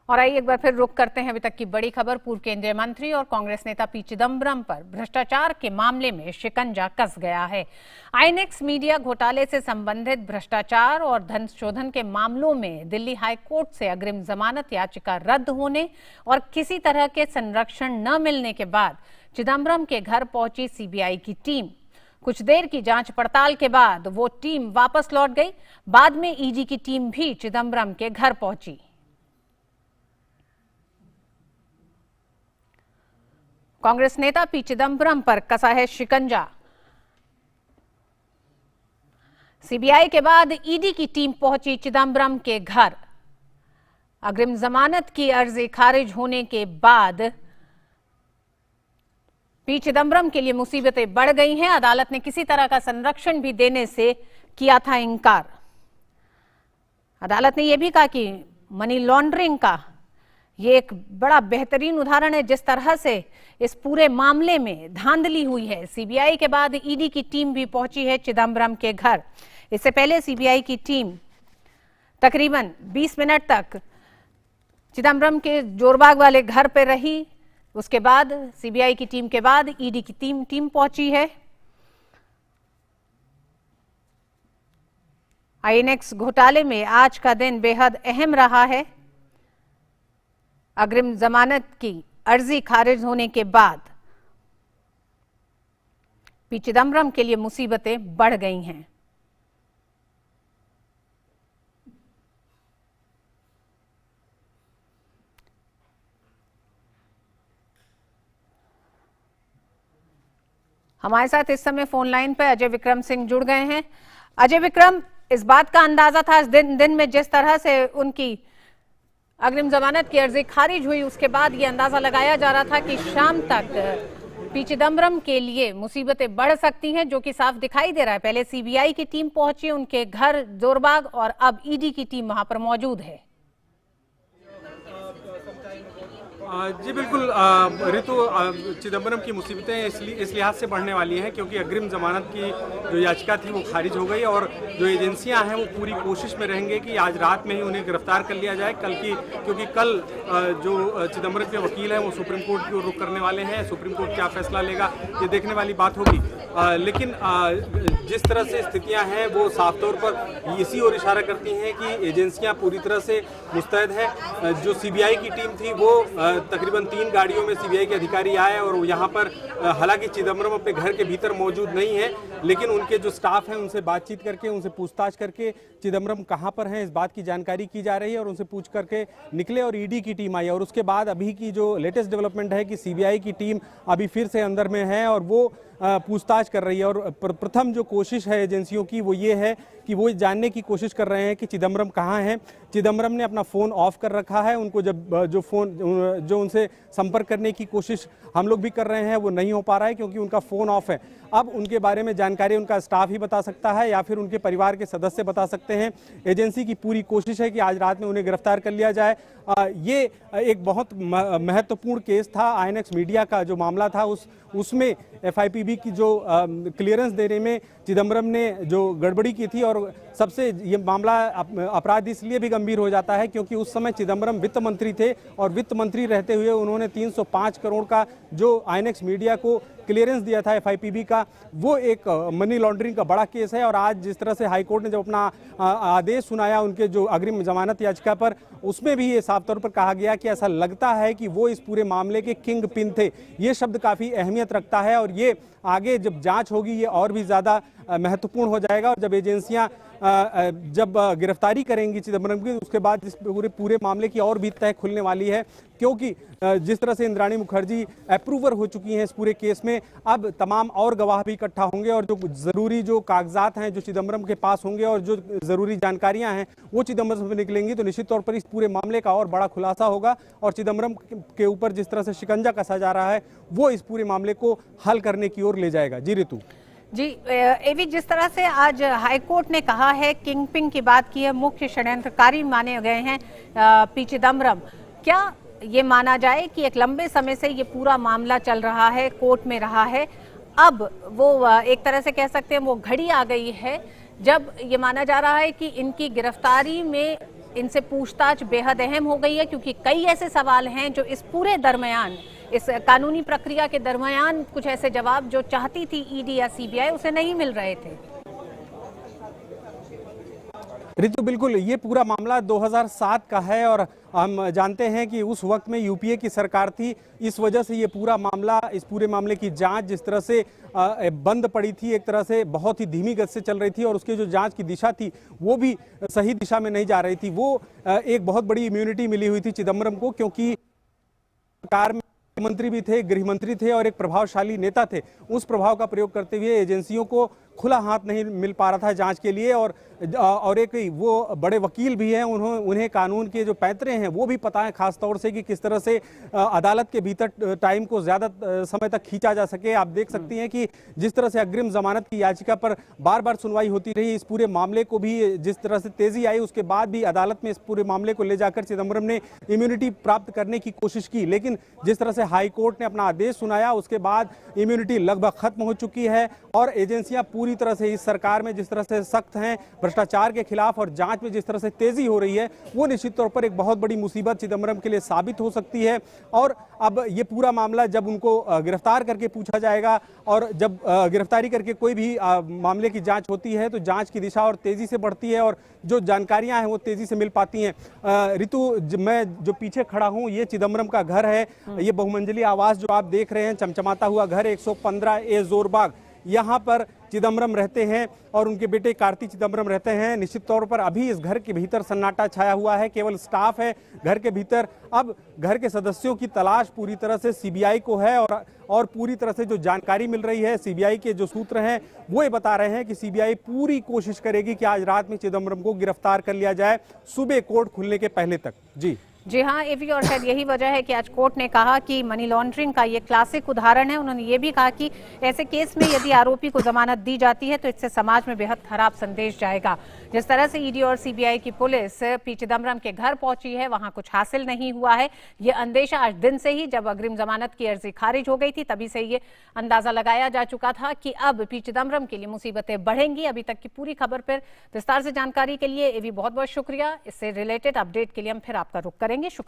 और आइए एक बार फिर रुख करते हैं अभी तक की बड़ी खबर। पूर्व केंद्रीय मंत्री और कांग्रेस नेता पी चिदम्बरम पर भ्रष्टाचार के मामले में शिकंजा कस गया है। आईएनएक्स मीडिया घोटाले से संबंधित भ्रष्टाचार और धन शोधन के मामलों में दिल्ली हाई कोर्ट से अग्रिम जमानत याचिका रद्द होने और किसी तरह के संरक्षण न मिलने के बाद चिदम्बरम के घर पहुंची सीबीआई की टीम। कुछ देर की जांच पड़ताल के बाद वो टीम वापस लौट गई। बाद में ईडी की टीम भी चिदम्बरम के घर पहुंची। कांग्रेस नेता पी चिदम्बरम पर कसा है शिकंजा। सीबीआई के बाद ईडी की टीम पहुंची चिदम्बरम के घर। अग्रिम जमानत की अर्जी खारिज होने के बाद पी चिदम्बरम के लिए मुसीबतें बढ़ गई हैं। अदालत ने किसी तरह का संरक्षण भी देने से किया था इनकार। अदालत ने यह भी कहा कि मनी लॉन्ड्रिंग का ये एक बड़ा बेहतरीन उदाहरण है जिस तरह से इस पूरे मामले में धांधली हुई है। सीबीआई के बाद ईडी की टीम भी पहुंची है चिदम्बरम के घर। इससे पहले सीबीआई की टीम तकरीबन 20 मिनट तक चिदम्बरम के जोरबाग वाले घर पर रही। उसके बाद सीबीआई की टीम के बाद ईडी की टीम पहुंची है। आईएनएक्स घोटाले में आज का दिन बेहद अहम रहा है। अग्रिम जमानत की अर्जी खारिज होने के बाद पी चिदम्बरम के लिए मुसीबतें बढ़ गई हैं। हमारे साथ इस समय फोन लाइन पर अजय विक्रम सिंह जुड़ गए हैं। अजय विक्रम, इस बात का अंदाजा था इस दिन में जिस तरह से उनकी अग्रिम जमानत की अर्जी खारिज हुई, उसके बाद ये अंदाजा लगाया जा रहा था कि शाम तक पी चिदम्बरम के लिए मुसीबतें बढ़ सकती हैं, जो कि साफ दिखाई दे रहा है। पहले सीबीआई की टीम पहुंची उनके घर जोरबाग और अब ईडी की टीम वहां पर मौजूद है। जी बिल्कुल ऋतु, चिदम्बरम की मुसीबतें इस लिहाज से बढ़ने वाली हैं क्योंकि अग्रिम जमानत की जो याचिका थी वो खारिज हो गई और जो एजेंसियां हैं वो पूरी कोशिश में रहेंगे कि आज रात में ही उन्हें गिरफ्तार कर लिया जाए। क्योंकि कल जो चिदम्बरम के वकील हैं वो सुप्रीम कोर्ट की ओर रुख करने वाले हैं। सुप्रीम कोर्ट क्या फैसला लेगा ये देखने वाली बात होगी। लेकिन जिस तरह से स्थितियाँ हैं वो साफ तौर पर इसी ओर इशारा करती हैं कि एजेंसियाँ पूरी तरह से मुस्तैद हैं। जो सीबीआई की टीम थी वो तकरीबन 3 गाड़ियों में सीबीआई के अधिकारी आए और यहाँ पर हालांकि चिदम्बरम अपने घर के भीतर मौजूद नहीं है, लेकिन उनके जो स्टाफ हैं उनसे बातचीत करके, उनसे पूछताछ करके चिदम्बरम कहाँ पर हैं इस बात की जानकारी की जा रही है और उनसे पूछ करके निकले और ईडी की टीम आई। और उसके बाद अभी की जो लेटेस्ट डेवलपमेंट है कि सीबीआई की टीम अभी फिर से अंदर में है और वो पूछताछ कर रही है। और प्रथम जो कोशिश है एजेंसियों की वो ये है कि वो जानने की कोशिश कर रहे हैं कि चिदम्बरम कहाँ हैं। चिदम्बरम ने अपना फ़ोन ऑफ कर रखा है। उनको जब जो उनसे संपर्क करने की कोशिश हम लोग भी कर रहे हैं वो नहीं हो पा रहा है क्योंकि उनका फ़ोन ऑफ है। अब उनके बारे में जानकारी उनका स्टाफ ही बता सकता है या फिर उनके परिवार के सदस्य बता सकते हैं। एजेंसी की पूरी कोशिश है कि आज रात में उन्हें गिरफ्तार कर लिया जाए। ये एक बहुत महत्वपूर्ण केस था। आईएनएक्स मीडिया का जो मामला था उसमें एफआईपीबी की जो क्लियरेंस देने में चिदम्बरम ने जो गड़बड़ी की थी। और सबसे ये मामला अपराध इसलिए भी गंभीर हो जाता है क्योंकि उस समय चिदम्बरम वित्त मंत्री थे और वित्त मंत्री रहते हुए उन्होंने 305 करोड़ का जो आईएनएक्स मीडिया को क्लियरेंस दिया था एफआईपीबी का, वो एक मनी लॉन्ड्रिंग का बड़ा केस है। और आज जिस तरह से हाईकोर्ट ने जब अपना आदेश सुनाया उनके जो अग्रिम जमानत याचिका पर, उसमें भी ये साफ तौर पर कहा गया कि ऐसा लगता है कि वो इस पूरे मामले के किंग पिन थे। ये शब्द काफ़ी अहमियत रखता है और ये आगे जब जांच होगी ये और भी ज़्यादा महत्वपूर्ण हो जाएगा। और जब एजेंसियां जब गिरफ्तारी करेंगी चिदम्बरम की, उसके बाद इस पूरे मामले की और भी तह खुलने वाली है क्योंकि जिस तरह से इंद्राणी मुखर्जी अप्रूवर हो चुकी हैं इस पूरे केस में, अब तमाम और गवाह भी इकट्ठा होंगे और जो ज़रूरी जो कागजात हैं जो चिदम्बरम के पास होंगे और जो ज़रूरी जानकारियां हैं वो चिदम्बरम से निकलेंगी तो निश्चित तौर पर इस पूरे मामले का और बड़ा खुलासा होगा। और चिदम्बरम के ऊपर जिस तरह से शिकंजा कसा जा रहा है वो इस पूरे मामले को हल करने की ओर ले जाएगा। जी ऋतु। जी एवी, जिस तरह से आज हाईकोर्ट ने कहा है, किंगपिन की बात की है, मुख्य षड्यंत्रकारी माने गए हैं पी चिदम्बरम, क्या ये माना जाए कि एक लंबे समय से ये पूरा मामला चल रहा है, कोर्ट में रहा है, अब वो एक तरह से कह सकते हैं वो घड़ी आ गई है जब ये माना जा रहा है कि इनकी गिरफ्तारी में इनसे पूछताछ बेहद अहम हो गई है, क्योंकि कई ऐसे सवाल हैं जो इस पूरे दरमियान, इस कानूनी प्रक्रिया के दरमियान कुछ ऐसे जवाब जो चाहती थी ईडी या सीबीआई उसे नहीं मिल रहे थे। रितु, बिल्कुल ये पूरा मामला 2007 का है और हम जानते हैं कि उस वक्त में यूपीए की सरकार थी। इस वजह से ये पूरा मामला, इस पूरे मामले की जांच जिस तरह से बंद पड़ी थी, एक तरह से बहुत ही धीमी गति से चल रही थी और उसकी जो जांच की दिशा थी वो भी सही दिशा में नहीं जा रही थी। वो एक बहुत बड़ी इम्यूनिटी मिली हुई थी चिदम्बरम को, क्योंकि सरकार में मंत्री भी थे, गृह मंत्री थे और एक प्रभावशाली नेता थे। उस प्रभाव का प्रयोग करते हुए एजेंसियों को खुला हाथ नहीं मिल पा रहा था जांच के लिए, और एक वो बड़े वकील भी हैं, उन्हें कानून के जो पैंतरे हैं वो भी पता है, खास तौर से कि किस तरह से अदालत के भीतर टाइम को ज्यादा समय तक खींचा जा सके। आप देख सकती हैं कि जिस तरह से अग्रिम जमानत की याचिका पर बार बार सुनवाई होती रही, इस पूरे मामले को भी जिस तरह से तेजी आई, उसके बाद भी अदालत में इस पूरे मामले को ले जाकर चिदम्बरम ने इम्यूनिटी प्राप्त करने की कोशिश की, लेकिन जिस तरह से हाई कोर्ट ने अपना आदेश सुनाया उसके बाद इम्यूनिटी लगभग खत्म हो चुकी है और एजेंसियां पूरी तरह से इस सरकार में जिस तरह से सख्त हैं भ्रष्टाचार के खिलाफ और जांच में जिस तरह से तेजी हो रही है, वो निश्चित तौर पर एक बहुत बड़ी मुसीबत चिदम्बरम के लिए साबित हो सकती है। और अब ये पूरा मामला जब उनको गिरफ्तार करके पूछा जाएगा और जब गिरफ्तारी करके कोई भी मामले की जांच होती है तो जांच की दिशा और तेजी से बढ़ती है और जो जानकारियां हैं वो तेजी से मिल पाती हैं। ऋतु, मैं जो पीछे खड़ा हूं ये चिदम्बरम का घर है। ये बहुमंजिली आवास जो आप देख रहे हैं, चमचमाता हुआ घर 115A जोरबाग, यहाँ पर चिदम्बरम रहते हैं और उनके बेटे कार्ति चिदम्बरम रहते हैं। निश्चित तौर पर अभी इस घर के भीतर सन्नाटा छाया हुआ है, केवल स्टाफ है घर के भीतर। अब घर के सदस्यों की तलाश पूरी तरह से सीबीआई को है और पूरी तरह से जो जानकारी मिल रही है, सीबीआई के जो सूत्र हैं वो ये बता रहे हैं कि सीबीआई पूरी कोशिश करेगी कि आज रात में चिदम्बरम को गिरफ्तार कर लिया जाए, सुबह कोर्ट खुलने के पहले तक। जी हाँ एवी, और शायद यही वजह है कि आज कोर्ट ने कहा कि मनी लॉन्ड्रिंग का ये क्लासिक उदाहरण है। उन्होंने ये भी कहा कि ऐसे केस में यदि आरोपी को जमानत दी जाती है तो इससे समाज में बेहद खराब संदेश जाएगा। जिस तरह से ईडी और सीबीआई की पुलिस पी चिदम्बरम के घर पहुंची है, वहां कुछ हासिल नहीं हुआ है। ये अंदेशा आज दिन से ही, जब अग्रिम जमानत की अर्जी खारिज हो गई थी, तभी से ये अंदाजा लगाया जा चुका था कि अब पी चिदम्बरम के लिए मुसीबतें बढ़ेंगी। अभी तक की पूरी खबर पर विस्तार से जानकारी के लिए एवी बहुत बहुत शुक्रिया। इससे रिलेटेड अपडेट के लिए हम फिर आपका रुख करेंगे। शुक्रिया।